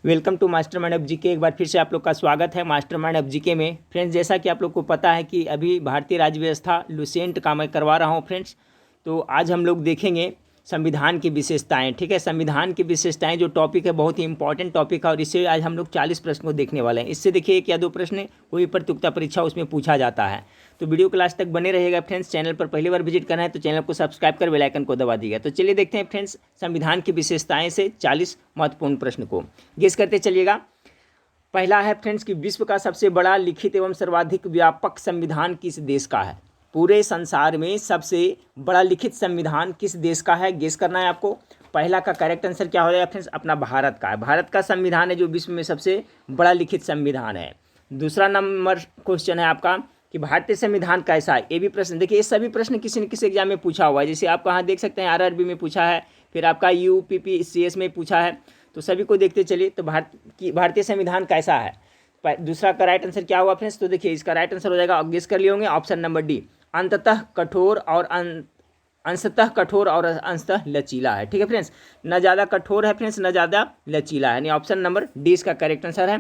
Welcome to master mind of GK. एक बार फिर से आप लोग का स्वागत है मास्टर माइंड ऑफ जीके में। फ्रेंड्स, जैसा कि आप लोग को पता है कि अभी भारतीय राज्य व्यवस्था लुसेंट का मैं करवा रहा हूं फ्रेंड्स। तो आज हम लोग देखेंगे संविधान की विशेषताएं। ठीक है, संविधान की विशेषताएं जो टॉपिक है बहुत ही इंपॉर्टेंट टॉपिक है और इससे आज हम लोग 40 प्रश्न को देखने वाले हैं। इससे देखिए एक या दो प्रश्न कोई प्रतियोगिता परीक्षा उसमें पूछा जाता है। तो वीडियो क्लास तक बने रहेगा फ्रेंड्स। चैनल पर पहली बार विजिट करना है तो चैनल को सब्सक्राइब कर बेल आइकन को दबा दीजिएगा। तो चलिए देखते हैं फ्रेंड्स संविधान की विशेषताएं से 40 महत्वपूर्ण प्रश्न को गेस करते चलिएगा। पहला है फ्रेंड्स कि विश्व का सबसे बड़ा लिखित एवं सर्वाधिक व्यापक संविधान किस देश का है। पूरे संसार में सबसे बड़ा लिखित संविधान किस देश का है, गेस करना है आपको। पहला का करेक्ट आंसर क्या हो जाएगा फ्रेंड्स, अपना भारत का है। भारत का संविधान है जो विश्व में सबसे बड़ा लिखित संविधान है। दूसरा नंबर क्वेश्चन है आपका कि भारतीय संविधान कैसा है। ये भी प्रश्न देखिए, ये सभी प्रश्न किसी न किसी एग्जाम में पूछा हुआ है। जैसे आप कहाँ देख सकते हैं आरआरबी में पूछा है, फिर आपका यूपीपीसीएस में पूछा है। तो सभी को देखते चलिए। तो भारतीय संविधान कैसा है, दूसरा का राइट आंसर क्या हुआ फ्रेंड्स। तो देखिए इसका राइट आंसर हो जाएगा, गेस कर लिए होंगे, ऑप्शन नंबर डी, अंततः कठोर और अंशतः कठोर और अंशतः लचीला है। ठीक है फ्रेंड्स, न ज़्यादा कठोर है फ्रेंड्स, न ज़्यादा लचीला है, यानी ऑप्शन नंबर डी इसका करेक्ट आंसर है।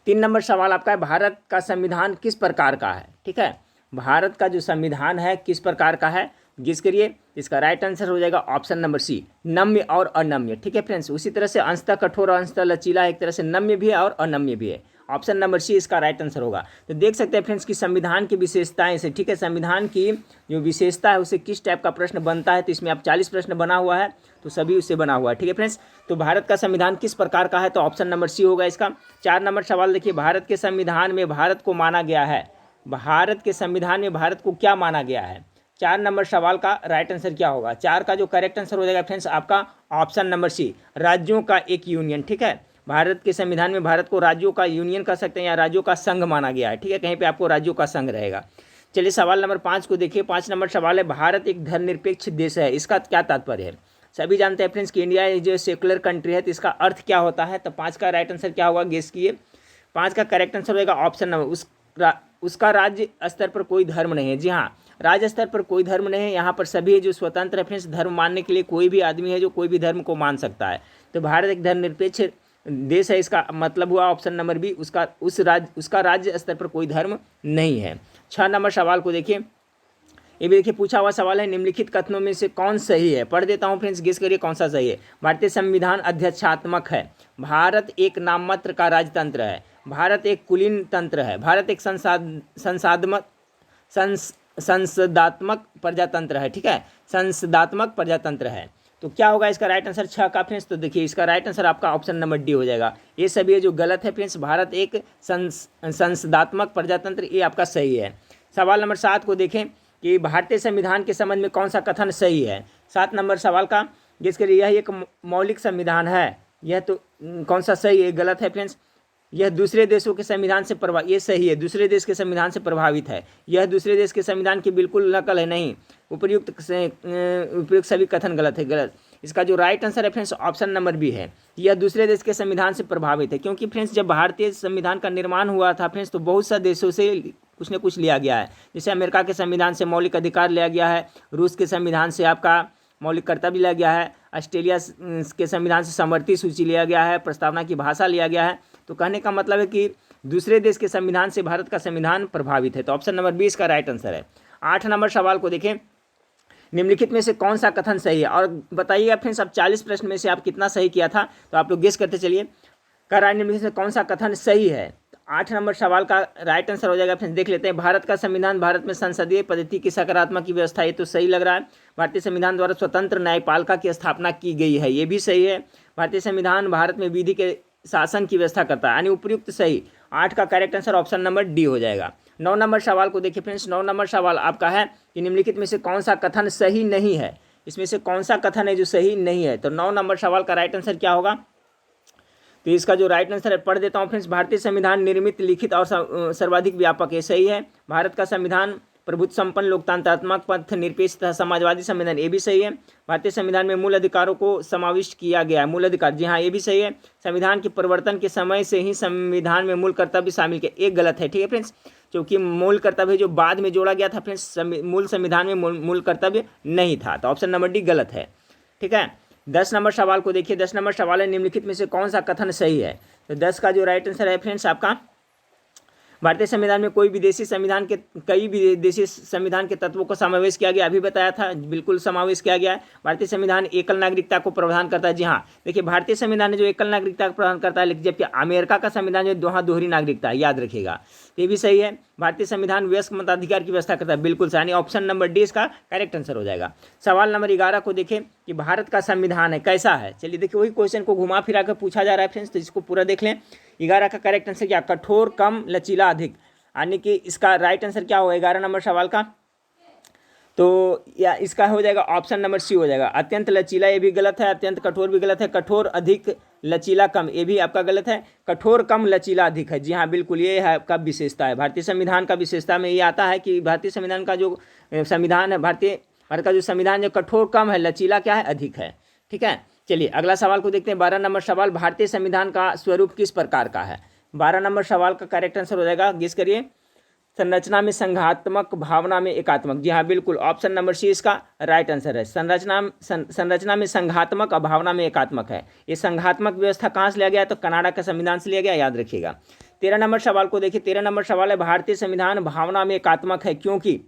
3 नंबर सवाल आपका है, भारत का संविधान किस प्रकार का है। ठीक है, भारत का जो संविधान है किस प्रकार का है, गेस करिए। इसका राइट आंसर हो जाएगा ऑप्शन नंबर सी, नम्य और अनम्य। ठीक है फ्रेंड्स, उसी तरह से अंशतः कठोर और अंशतः लचीला एक तरह से नम्य भी है और अनम्य भी है। ऑप्शन नंबर सी इसका राइट आंसर होगा। तो देख सकते हैं फ्रेंड्स कि संविधान की विशेषताएं से, ठीक है, संविधान की जो विशेषता है उसे किस टाइप का प्रश्न बनता है। तो इसमें आप 40 प्रश्न बना हुआ है, तो सभी उससे बना हुआ है। ठीक है फ्रेंड्स, तो भारत का संविधान किस प्रकार का है, तो ऑप्शन नंबर सी होगा इसका। 4 नंबर सवाल देखिए, भारत के संविधान में भारत को माना गया है। भारत के संविधान में भारत को क्या माना गया है। 4 नंबर सवाल का राइट आंसर क्या होगा। 4 का जो करेक्ट आंसर हो जाएगा फ्रेंड्स आपका ऑप्शन नंबर सी, राज्यों का एक यूनियन। ठीक है, भारत के संविधान में भारत को राज्यों का यूनियन कर सकते हैं या राज्यों का संघ माना गया है। ठीक है, कहीं पे आपको राज्यों का संघ रहेगा। चलिए सवाल नंबर 5 को देखिए। 5 नंबर सवाल है, भारत एक धर्मनिरपेक्ष देश है, इसका क्या तात्पर्य है। सभी जानते हैं फ्रेंड्स कि इंडिया जो सेकुलर कंट्री है, तो इसका अर्थ क्या होता है। तो 5 का राइट आंसर क्या होगा, गेस किए। 5 का करेक्ट आंसर होगा ऑप्शन नंबर, उसका राज्य स्तर पर कोई धर्म नहीं है। जी हाँ, राज्य स्तर पर कोई धर्म नहीं है, यहाँ पर सभी जो स्वतंत्र है फ्रेंड्स, धर्म मानने के लिए कोई भी आदमी है जो कोई भी धर्म को मान सकता है। तो भारत एक धर्मनिरपेक्ष देश है, इसका मतलब हुआ ऑप्शन नंबर बी, उसका राज्य स्तर पर कोई धर्म नहीं है। 6 नंबर सवाल को देखिए, ये भी देखिए पूछा हुआ सवाल है, निम्नलिखित कथनों में से कौन सही है। पढ़ देता हूँ फ्रेंड्स, गेस करिए कौन सा सही है। भारतीय संविधान अध्यक्षात्मक है, भारत एक नाममात्र का राजतंत्र है, भारत एक कुलीन तंत्र है, भारत एक संसदात्मक प्रजातंत्र है। ठीक है, संसदात्मक प्रजातंत्र है। तो क्या होगा इसका राइट आंसर 6 का फ्रेंड्स। तो देखिए इसका राइट आंसर आपका ऑप्शन नंबर डी हो जाएगा। ये सभी जो गलत है फ्रेंड्स, भारत एक संसदात्मक प्रजातंत्र, ये आपका सही है। सवाल नंबर 7 को देखें कि भारतीय संविधान के संबंध में कौन सा कथन सही है। 7 नंबर सवाल का गेस करिए, यह एक मौलिक संविधान है, यह तो कौन सा सही है, गलत है फ्रेंड्स। यह दूसरे देशों के संविधान से प्रभावित, ये सही है, दूसरे देश के संविधान से प्रभावित है। यह दूसरे देश के संविधान की बिल्कुल नकल है, नहीं। उपयुक्त सभी कथन गलत है, गलत। इसका जो राइट आंसर है फ्रेंड्स ऑप्शन नंबर बी है, यह दूसरे देश के संविधान से प्रभावित है। क्योंकि फ्रेंड्स जब भारतीय संविधान का निर्माण हुआ था फ्रेंड्स, तो बहुत सा देशों से कुछ न कुछ लिया गया है। जैसे अमेरिका के संविधान से मौलिक अधिकार लिया गया है, रूस के संविधान से आपका मौलिक कर्तव्य लिया गया है, ऑस्ट्रेलिया के संविधान से समवर्ती सूची लिया गया है, प्रस्तावना की भाषा लिया गया है। तो कहने का मतलब है कि दूसरे देश के संविधान से भारत का संविधान प्रभावित है। तो ऑप्शन नंबर 20 का राइट आंसर है। 8 नंबर सवाल को देखें, निम्नलिखित में से कौन सा कथन सही है, और बताइएगा फ्रेंड्स अब 40 प्रश्न में से आप कितना सही किया था। तो आप लोग गेस करते चलिए, निम्नलिखित में कौन सा कथन सही है। 8 नंबर सवाल का राइट आंसर हो जाएगा फ्रेंड्स, देख लेते हैं। भारत का संविधान भारत में संसदीय पद्धति की सकारात्मक की व्यवस्था, ये तो सही लग रहा है। भारतीय संविधान द्वारा स्वतंत्र न्यायपालिका की स्थापना की गई है, ये भी सही है। भारतीय संविधान भारत में विधि के शासन की व्यवस्था करता है, यानी उपयुक्त सही। 8 का correct answer option number D हो जाएगा। 9 नंबर सवाल को देखिए फ्रेंड्स, 9 नंबर सवाल आपका है कि निम्नलिखित में से कौन सा कथन सही नहीं है। इसमें से कौन सा कथन है जो सही नहीं है। तो 9 नंबर सवाल का राइट आंसर क्या होगा। तो इसका जो राइट आंसर है पढ़ देता हूँ फ्रेंड्स, भारतीय संविधान निर्मित, लिखित और सर्वाधिक व्यापक है, सही है। भारत का संविधान प्रभुत्व संपन्न, लोकतांत्रात्मक, पथ निरपेक्ष तथा समाजवादी संविधान, ये भी सही है। भारतीय संविधान में मूल अधिकारों को समाविष्ट किया गया है, मूल अधिकार, जी हाँ ये भी सही है। संविधान के परिवर्तन के समय से ही संविधान में मूल कर्तव्य शामिल किए, एक गलत है। ठीक है फ्रेंड्स, क्योंकि मूल कर्तव्य जो बाद में जोड़ा गया था फ्रेंड्स, मूल संविधान में मूल कर्तव्य नहीं था। तो ऑप्शन नंबर डी गलत है। ठीक है, 10 नंबर सवाल को देखिए। 10 नंबर सवाल है, निम्नलिखित में से कौन सा कथन सही है। तो 10 का जो राइट आंसर है फ्रेंड्स आपका, भारतीय संविधान में कई विदेशी संविधान के तत्वों को समावेश किया गया। अभी बताया था, बिल्कुल समावेश किया गया है। भारतीय संविधान एकल नागरिकता को प्रावधान करता है। जी हाँ, देखिए भारतीय संविधान है जो एकल नागरिकता को प्रावधान करता है, लेकिन जबकि अमेरिका का संविधान जो दोहरी नागरिकता है, याद रखिएगा। ये भी सही है। भारतीय संविधान वयस्क मताधिकार की व्यवस्था करता है, बिल्कुल सही। ऑप्शन नंबर डी इसका करेक्ट आंसर हो जाएगा। सवाल नंबर 11 को देखें कि भारत का संविधान है कैसा है। चलिए देखिए, वही क्वेश्चन को घुमा फिरा कर पूछा जा रहा है फ्रेंड्स, तो इसको पूरा देख लें। 11 का करेक्ट आंसर क्या, कठोर कम लचीला अधिक, यानी कि इसका राइट आंसर क्या होगा 11 नंबर सवाल का। तो या इसका हो जाएगा ऑप्शन नंबर सी हो जाएगा। अत्यंत लचीला ये भी गलत है, अत्यंत कठोर भी गलत है, कठोर अधिक लचीला कम ये भी आपका गलत है, कठोर कम लचीला अधिक है। जी हाँ, बिल्कुल ये है आपका विशेषता है। भारतीय संविधान का विशेषता में ये आता है कि भारतीय संविधान का जो संविधान है, भारत का जो संविधान जो कठोर कम है, लचीला क्या है, अधिक है। ठीक है, चलिए अगला सवाल को देखते हैं। 12 नंबर सवाल, भारतीय संविधान का स्वरूप किस प्रकार का है। 12 नंबर सवाल का करेक्ट आंसर हो जाएगा, गेस करिए। संरचना में संघात्मक, भावना में एकात्मक। जी हाँ, बिल्कुल ऑप्शन नंबर सी इसका राइट आंसर है। संरचना में संघात्मक और भावना में एकात्मक है। ये संघात्मक व्यवस्था कहाँ से लिया गया है, तो कनाडा के संविधान से लिया गया, याद रखिएगा। 13 नंबर सवाल को देखिए। 13 नंबर सवाल है, भारतीय संविधान भावना में एकात्मक है क्योंकि।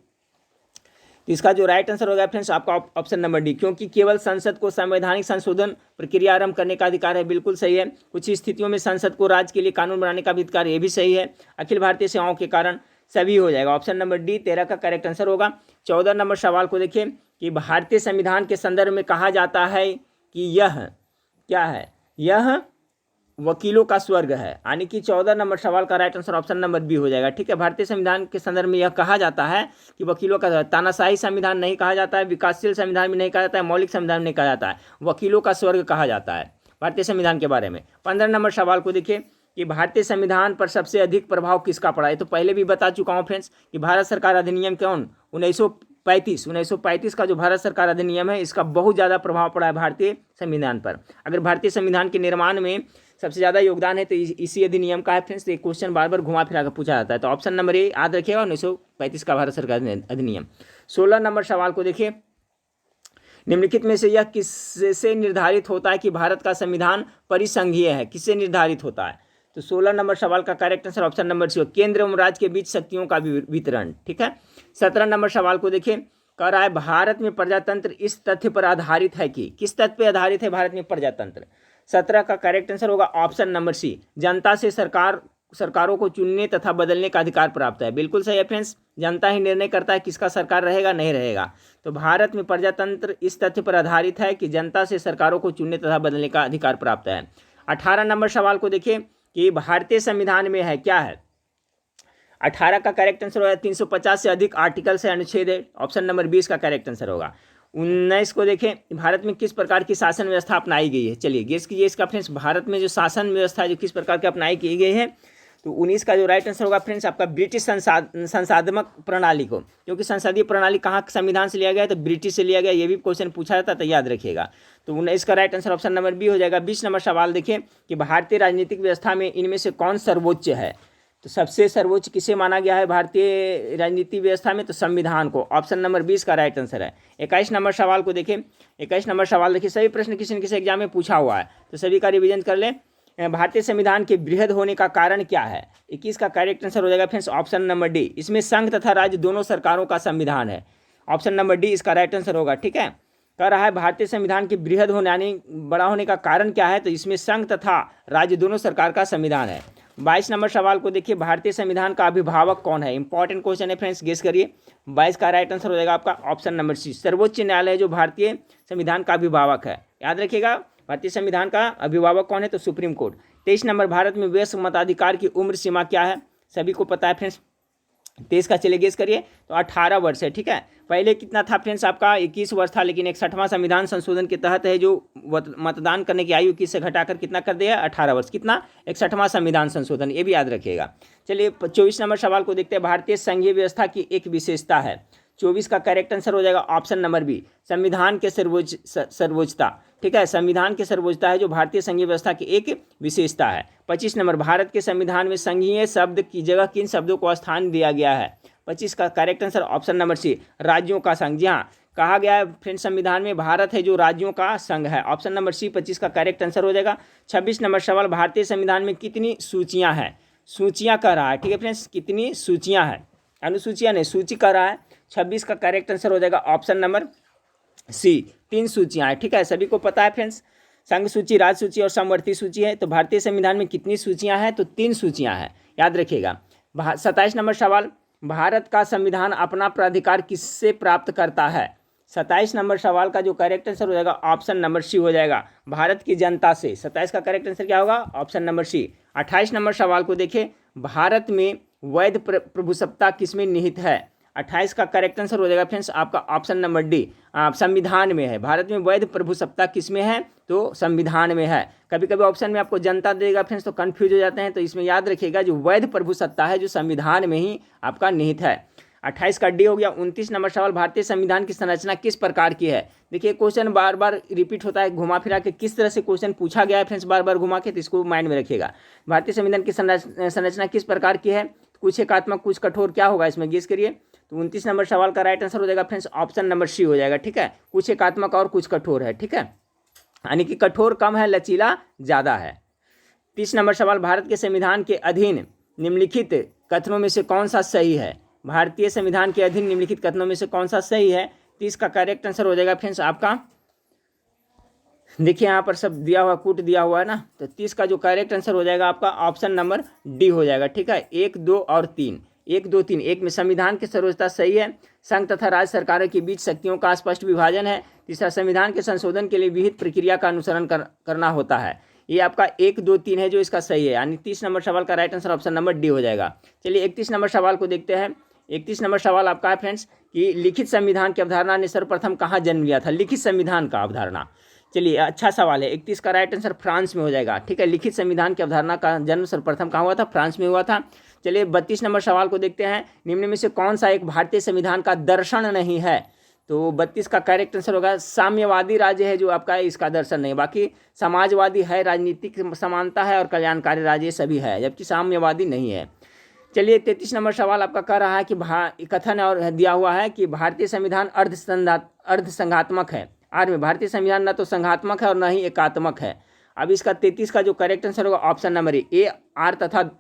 तो इसका जो राइट आंसर होगा फ्रेंड्स आपका ऑप्शन नंबर डी, क्योंकि केवल संसद को संवैधानिक संशोधन प्रक्रिया आरंभ करने का अधिकार है, बिल्कुल सही है। कुछ स्थितियों में संसद को राज्य के लिए कानून बनाने का भी अधिकार, ये भी सही है। अखिल भारतीय सेवाओं के कारण, सभी हो जाएगा। ऑप्शन नंबर डी 13 का करेक्ट आंसर होगा। 14 नंबर सवाल को देखिए कि भारतीय संविधान के संदर्भ में कहा जाता है कि यह क्या है, यह वकीलों का स्वर्ग है, यानी कि 14 नंबर सवाल का right answer option number B हो जाएगा। ठीक है, भारतीय संविधान के संदर्भ में यह कहा जाता है कि वकीलों का, तानाशाही संविधान नहीं कहा जाता है, विकासशील संविधान भी नहीं कहा जाता है, मौलिक संविधान नहीं कहा जाता है, वकीलों का स्वर्ग कहा जाता है भारतीय संविधान के बारे में। 15 नंबर सवाल को देखिए कि भारतीय संविधान पर सबसे अधिक प्रभाव किसका पड़ा है। तो पहले भी बता चुका हूँ फ्रेंड्स कि भारत सरकार अधिनियम कौन 1935 का जो भारत सरकार अधिनियम है, इसका बहुत ज़्यादा प्रभाव पड़ा है भारतीय संविधान पर। अगर भारतीय संविधान के निर्माण में सबसे ज़्यादा योगदान है तो इसी अधिनियम का है फ्रेंड्स। एक क्वेश्चन बार बार घुमा फिरा कर पूछा जाता है, तो ऑप्शन नंबर ए याद रखिएगा, 1935 का भारत सरकार अधिनियम। 16 नंबर सवाल को देखिए, निम्नलिखित में से यह किससे निर्धारित होता है कि भारत का संविधान परिसंघीय है, किससे निर्धारित होता है। तो 16 नंबर सवाल का correct answer option number C, केंद्र एवं राज्य के बीच शक्तियों का वितरण। ठीक है, 17 नंबर सवाल को देखिए, कह रहा है भारत में प्रजातंत्र इस तथ्य पर आधारित है कि, किस तथ्य पर आधारित है भारत में प्रजातंत्र। 17 का करेक्ट आंसर होगा ऑप्शन नंबर सी, जनता से सरकारों को चुनने तथा बदलने का अधिकार प्राप्त है, बिल्कुल सही है फ्रेंड्स। जनता ही निर्णय करता है किसका सरकार रहेगा नहीं रहेगा। तो भारत में प्रजातंत्र इस तथ्य पर आधारित है कि जनता से सरकारों को चुनने तथा बदलने का अधिकार प्राप्त है। 18 नंबर सवाल को देखिए कि भारतीय संविधान में है क्या है। 18 का करेक्ट आंसर होगा 350 से अधिक आर्टिकल से अनुच्छेद है, ऑप्शन नंबर 20 का करेक्ट आंसर होगा। 19 को देखें, भारत में किस प्रकार की शासन व्यवस्था अपनाई गई है। चलिए गेस कीजिए इसका फ्रेंड्स, भारत में जो शासन व्यवस्था जो किस प्रकार की अपनाई की गई है। तो 19 का जो राइट आंसर होगा फ्रेंड्स आपका ब्रिटिश संसाधनक प्रणाली को, क्योंकि संसदीय प्रणाली कहाँ संविधान से लिया गया है, तो ब्रिटिश से लिया गया, ये भी क्वेश्चन पूछा जाता है तो याद रखिएगा। तो 19 का right answer option number B हो जाएगा। 20 नंबर सवाल देखिए कि भारतीय राजनीतिक व्यवस्था में इनमें से कौन सर्वोच्च है। तो सबसे सर्वोच्च किसे माना गया है भारतीय राजनीतिक व्यवस्था में, तो संविधान को, ऑप्शन नंबर 20 का राइट आंसर है। 21 नंबर सवाल को देखें, 21 नंबर सवाल देखिए, सभी प्रश्न किसी न किसी एग्जाम में पूछा हुआ है, तो सभी का रिवीजन कर लें। भारतीय संविधान के बृहद होने का कारण क्या है। 21 का करेक्ट आंसर हो जाएगा फ्रेंड्स ऑप्शन नंबर डी, इसमें संघ तथा राज्य दोनों सरकारों का संविधान है, ऑप्शन नंबर डी इसका राइट आंसर होगा। ठीक है, कह रहा है भारतीय संविधान के बृहद होने यानी बड़ा होने का कारण क्या है, तो इसमें संघ तथा राज्य दोनों सरकार का संविधान है। 22 नंबर सवाल को देखिए, भारतीय संविधान का अभिभावक कौन है। इंपॉर्टेंट क्वेश्चन है फ्रेंड्स, गेस करिए। 22 का राइट आंसर हो जाएगा आपका ऑप्शन नंबर सी, सर्वोच्च न्यायालय जो भारतीय संविधान का अभिभावक है, याद रखिएगा। भारतीय संविधान का अभिभावक कौन है, तो सुप्रीम कोर्ट। 23 नंबर, भारत में वयस्क मताधिकार की उम्र सीमा क्या है, सभी को पता है फ्रेंड्स। 23 का चलिए गेस करिए, तो 18 वर्ष है। ठीक है, पहले कितना था फ्रेंड्स आपका 21 वर्ष था, लेकिन 61वां संविधान संशोधन के तहत है जो मतदान करने की आयु 21 से घटाकर कितना कर दिया 18 वर्ष। कितना 61वां संविधान संशोधन, ये भी याद रखिएगा। चलिए 24 नंबर सवाल को देखते हैं, भारतीय संघीय व्यवस्था की एक विशेषता है। 24 का करेक्ट आंसर हो जाएगा ऑप्शन नंबर बी, संविधान के सर्वोच्चता। ठीक है, संविधान की सर्वोच्चता है जो भारतीय संघीय व्यवस्था की एक विशेषता है। 25 नंबर, भारत के संविधान में संघीय शब्द की जगह किन शब्दों को स्थान दिया गया है। 25 का correct answer option number C, राज्यों का संघ। जी हाँ, कहा गया है फ्रेंड्स संविधान में भारत है जो राज्यों का संघ है। ऑप्शन नंबर सी 25 का करेक्ट आंसर हो जाएगा। 26 नंबर सवाल, भारतीय संविधान में कितनी सूचियां हैं? सूचियां कह रहा है, ठीक है फ्रेंड्स, कितनी सूचियां हैं, अनुसूचियां नहीं, सूची कह रहा है। 26 का करेक्ट आंसर हो जाएगा ऑप्शन नंबर सी, 3 सूचियां हैं, ठीक है। सभी को पता है फ्रेंड्स, संघ सूची, राज सूची और समवर्ती सूची है। तो भारतीय संविधान में कितनी सूचियां हैं? तो 3 सूचियां हैं, याद रखिएगा। 27 नंबर सवाल, भारत का संविधान अपना प्राधिकार किससे प्राप्त करता है? 27 नंबर सवाल का जो करेक्ट आंसर हो जाएगा ऑप्शन नंबर सी हो जाएगा, भारत की जनता से। 27 का करेक्ट आंसर क्या होगा? ऑप्शन नंबर सी। 28 नंबर सवाल को देखिए, भारत में वैध प्रभुसत्ता किसमें निहित है? 28 का करेक्ट आंसर हो जाएगा फ्रेंड्स आपका ऑप्शन नंबर डी, संविधान में है। भारत में वैध प्रभुसत्ता किसमें है? तो संविधान में है। कभी कभी ऑप्शन में आपको जनता देगा फ्रेंड्स तो कंफ्यूज हो जाते हैं, तो इसमें याद रखिएगा जो वैध प्रभुसत्ता है जो संविधान में ही आपका निहित है। 28 का डी हो गया। 29 नंबर सवाल, भारतीय संविधान की संरचना किस प्रकार की है? देखिए क्वेश्चन बार बार रिपीट होता है, घुमा फिरा के किस तरह से क्वेश्चन पूछा गया है फ्रेंड्स, बार बार घुमा के, तो इसको माइंड में रखिएगा। भारतीय संविधान की संरचना किस प्रकार की है? कुछ एकात्मक कुछ कठोर, क्या होगा इसमें गेस करिए। तो 29 नंबर सवाल का राइट आंसर हो जाएगा फ्रेंड्स ऑप्शन नंबर सी हो जाएगा, ठीक है। कुछ एकात्मक और कुछ कठोर है, ठीक है, यानी कि कठोर कम है, लचीला ज़्यादा है। 30 नंबर सवाल, भारत के संविधान के अधीन निम्नलिखित कथनों में से कौन सा सही है? भारतीय संविधान के अधीन निम्नलिखित कथनों में से कौन सा सही है? 30 का करेक्ट आंसर हो जाएगा फ्रेंड्स आपका, देखिए यहाँ पर सब दिया हुआ, कूट दिया हुआ है ना, तो 30 का जो करेक्ट आंसर हो जाएगा आपका ऑप्शन नंबर डी हो जाएगा, ठीक है। 1, 2 और 3, 1, 2, 3। 1 में संविधान की सर्वोच्चता सही है। संघ तथा राज्य सरकारों के बीच शक्तियों का स्पष्ट विभाजन है। तीसरा, संविधान के संशोधन के लिए विहित प्रक्रिया का अनुसरण करना होता है। ये आपका 1, 2, 3 है जो इसका सही है, यानी 30 नंबर सवाल का right answer option number D हो जाएगा। चलिए 31 नंबर सवाल को देखते हैं। 31 नंबर सवाल आपका है फ्रेंड्स कि लिखित संविधान की अवधारणा ने सर्वप्रथम कहाँ जन्म लिया था? लिखित संविधान का अवधारणा, चलिए अच्छा सवाल है। 31 का राइट आंसर फ्रांस में हो जाएगा, ठीक है। लिखित संविधान की अवधारणा का जन्म सर्वप्रथम कहाँ हुआ था? फ्रांस में हुआ था। चलिए 32 नंबर सवाल को देखते हैं। निम्न में से कौन सा एक भारतीय संविधान का दर्शन नहीं है? तो 32 का करेक्ट आंसर होगा साम्यवादी राज्य है जो आपका है, इसका दर्शन नहीं। बाकी समाजवादी है, राजनीतिक समानता है और कल्याणकारी राज्य सभी है, जबकि साम्यवादी नहीं है। चलिए 33 नंबर सवाल आपका कह रहा है कि कथन और दिया हुआ है कि भारतीय संविधान अर्धसंघात्मक है। आर में भारतीय संविधान न तो संघात्मक है और न ही एकात्मक है। अब इसका 33 का जो करेक्ट आंसर होगा ऑप्शन नंबर ए, आर तथा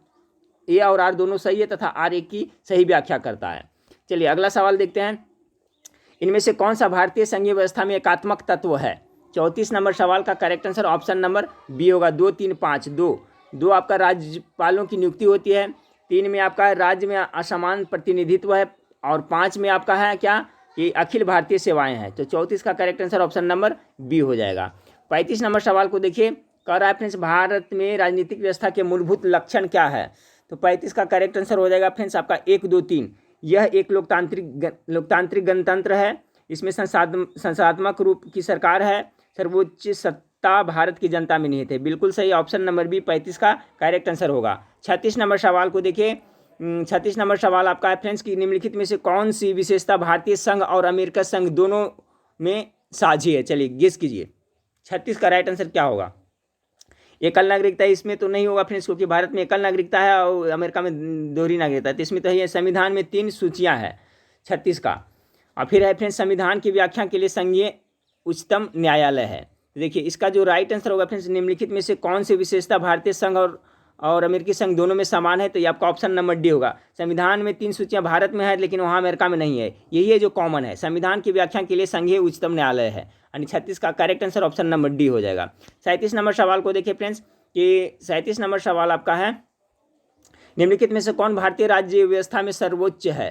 ए और आर दोनों सही है तथा आर एक की सही व्याख्या करता है। चलिए अगला सवाल देखते हैं। इनमें से कौन सा भारतीय संघीय व्यवस्था में एकात्मक तत्व है? 34 नंबर सवाल का correct answer option number B होगा। 2, 3, 5। 2 आपका राज्यपालों की नियुक्ति होती है। 3 में आपका राज्य में असमान प्रतिनिधित्व है और 5 में आपका है क्या? ये अखिल भारतीय सेवाएं हैं। तो 34 का correct answer option number B हो जाएगा। 35 नंबर सवाल को देखिए, कह रहा है फ्रेंड्स भारत में राजनीतिक व्यवस्था के मूलभूत लक्षण क्या है? तो 35 का करेक्ट आंसर हो जाएगा फ्रेंड्स आपका 1, 2, 3। यह एक लोकतांत्रिक गणतंत्र है। इसमें संसदात्मक रूप की सरकार है। सर्वोच्च सत्ता भारत की जनता में निहित है। बिल्कुल सही, ऑप्शन नंबर बी 35 का करेक्ट आंसर होगा। 36 नंबर सवाल को देखिए। 36 नंबर सवाल आपका है फ्रेंड्स की निम्नलिखित में से कौन सी विशेषता भारतीय संघ और अमेरिका संघ दोनों में साझी है? चलिए गेस कीजिए 36 का राइट आंसर क्या होगा? एकल नागरिकता इसमें तो नहीं होगा फ्रेंड्स, क्योंकि भारत में एकल नागरिकता है और अमेरिका में दोहरी नागरिकता है। तो इसमें तो है संविधान में 3 सूचियां हैं 36 का। और फिर है फ्रेंड्स संविधान की व्याख्या के लिए संघीय उच्चतम न्यायालय है। तो देखिए इसका जो राइट आंसर होगा फ्रेंड्स निम्नलिखित में से कौन सी विशेषता भारतीय संघ और अमेरिकी संघ दोनों में समान है? तो ये आपका ऑप्शन नंबर डी होगा। संविधान में 3 सूचियां भारत में है लेकिन वहाँ अमेरिका में नहीं है। यही है जो कॉमन है। संविधान की व्याख्या के लिए संघीय उच्चतम न्यायालय है, यानी 36 का correct answer option number D हो जाएगा। 37 नंबर सवाल को देखिए फ्रेंड्स कि 37 नंबर सवाल आपका है निम्नलिखित में से कौन भारतीय राज्य व्यवस्था में सर्वोच्च है?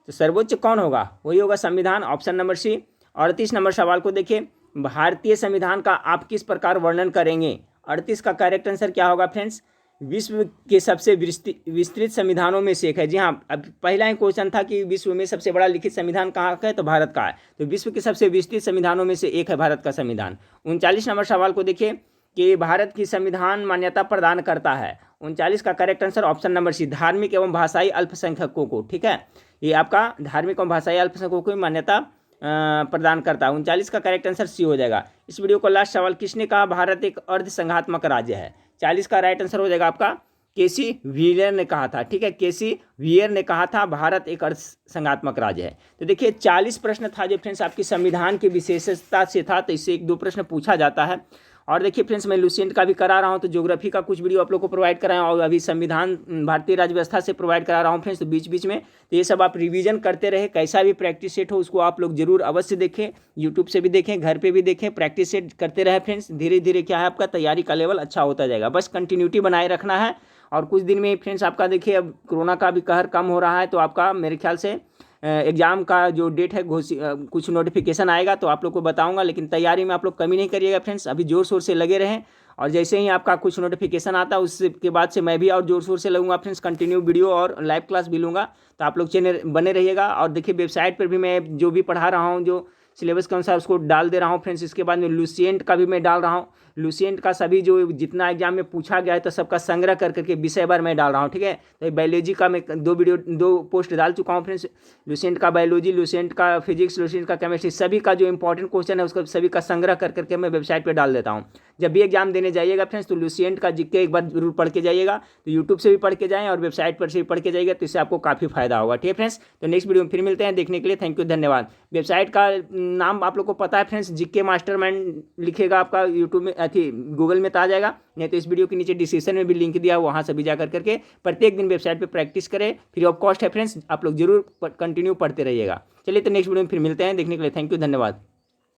तो सर्वोच्च कौन होगा? वही होगा संविधान, ऑप्शन नंबर सी। 38 नंबर सवाल को देखिए, भारतीय संविधान का आप किस प्रकार वर्णन करेंगे? 38 का करेक्ट आंसर क्या होगा फ्रेंड्स? विश्व के सबसे विस्तृत संविधानों में से एक है। जी हाँ, अब पहला ही क्वेश्चन था कि विश्व में सबसे बड़ा लिखित संविधान कहाँ का है? तो भारत का है। तो विश्व के सबसे विस्तृत संविधानों में से एक है भारत का संविधान। 39 नंबर सवाल को देखिए कि भारत की संविधान मान्यता प्रदान करता है। 39 का correct answer option number C, धार्मिक एवं भाषाई अल्पसंख्यकों को, ठीक है। ये आपका धार्मिक एवं भाषाई अल्पसंख्यकों को मान्यता प्रदान करता है। 39 का करेक्ट आंसर सी हो जाएगा। इस वीडियो को लास्ट सवाल, किसने कहा भारत एक अर्धसंघात्मक राज्य है? 40 का राइट आंसर हो जाएगा आपका केसी व्हीयर ने कहा था, ठीक है, केसी व्हीयर ने कहा था भारत एक अर्ध संघात्मक राज्य है। तो देखिए 40 प्रश्न था जो फ्रेंड्स आपकी संविधान की विशेषता से था, तो इससे 1-2 प्रश्न पूछा जाता है। और देखिए फ्रेंड्स मैं लुसेंट का भी करा रहा हूँ, तो ज्योग्राफी का कुछ वीडियो आप लोग को प्रोवाइड कराया और अभी संविधान भारतीय राज्य व्यवस्था से प्रोवाइड करा रहा हूँ फ्रेंड्स, तो बीच बीच में तो ये सब आप रिवीजन करते रहे। कैसा भी प्रैक्टिस सेट हो उसको आप लोग जरूर अवश्य देखें, यूट्यूब से भी देखें, घर पे भी देखें, प्रैक्टिस सेट करते रहे फ्रेंड्स। धीरे धीरे क्या है आपका तैयारी का लेवल अच्छा होता जाएगा, बस कंटिन्यूटी बनाए रखना है। और कुछ दिन में फ्रेंड्स आपका देखिए अब कोरोना का भी कहर कम हो रहा है, तो आपका मेरे ख्याल से एग्ज़ाम का जो डेट है कुछ नोटिफिकेशन आएगा तो आप लोग को बताऊंगा। लेकिन तैयारी में आप लोग कमी नहीं करिएगा फ्रेंड्स, अभी ज़ोर शोर से लगे रहें। और जैसे ही आपका कुछ नोटिफिकेशन आता है उसके बाद से मैं भी और ज़ोर शोर से लगूंगा फ्रेंड्स, कंटिन्यू वीडियो और लाइव क्लास भी लूँगा। तो आप लोग चैनल बने रहिएगा। और देखिए वेबसाइट पर भी मैं जो भी पढ़ा रहा हूँ जो सिलेबस के अनुसार उसको डाल दे रहा हूँ फ्रेंड्स। इसके बाद में लुसेंट का भी मैं डाल रहा हूँ, लुसेंट का सभी जो जितना एग्जाम में पूछा गया है तो सबका संग्रह कर करके विषय बार मैं डाल रहा हूँ, ठीक है। तो बायोलॉजी का मैं 2 पोस्ट डाल चुका हूँ फ्रेंड्स, लुसेंट का बायोलॉजी, लुसेंट का फिजिक्स, लुसेंट का केमिस्ट्री, सभी का जो इंपॉर्टेंट क्वेश्चन है उसका सभी का संग्रह कर करके मैं वेबसाइट पर डाल देता हूँ। जब भी एग्जाम देने जाइएगा फ्रेंड्स तो लुसेंट का जीके एक बार जरूर पढ़ के जाइएगा, तो यूट्यूब से भी पढ़ के जाएँ और वेबसाइट पर से भी पढ़ के जाइएगा, तो इससे आपको काफ़ी फायदा होगा, ठीक है फ्रेंड्स। तो नेक्स्ट वीडियो में फिर मिलते हैं, देखने के लिए थैंक यू, धन्यवाद। वेबसाइट का नाम आप लोग को पता है फ्रेंड्स, जीके मास्टरमाइंड लिखेगा आपका यूट्यूब में अथी गूगल में तो आ जाएगा, नहीं तो इस वीडियो के नीचे डिस्क्रिप्शन में भी लिंक दिया है, वहाँ से भी जा करके प्रत्येक दिन वेबसाइट पे प्रैक्टिस करें, फ्री ऑफ कॉस्ट है फ्रेंड्स, आप लोग जरूर कंटिन्यू पढ़ते रहिएगा। चलिए तो नेक्स्ट वीडियो में फिर मिलते हैं, देखने के लिए थैंक यू, धन्यवाद।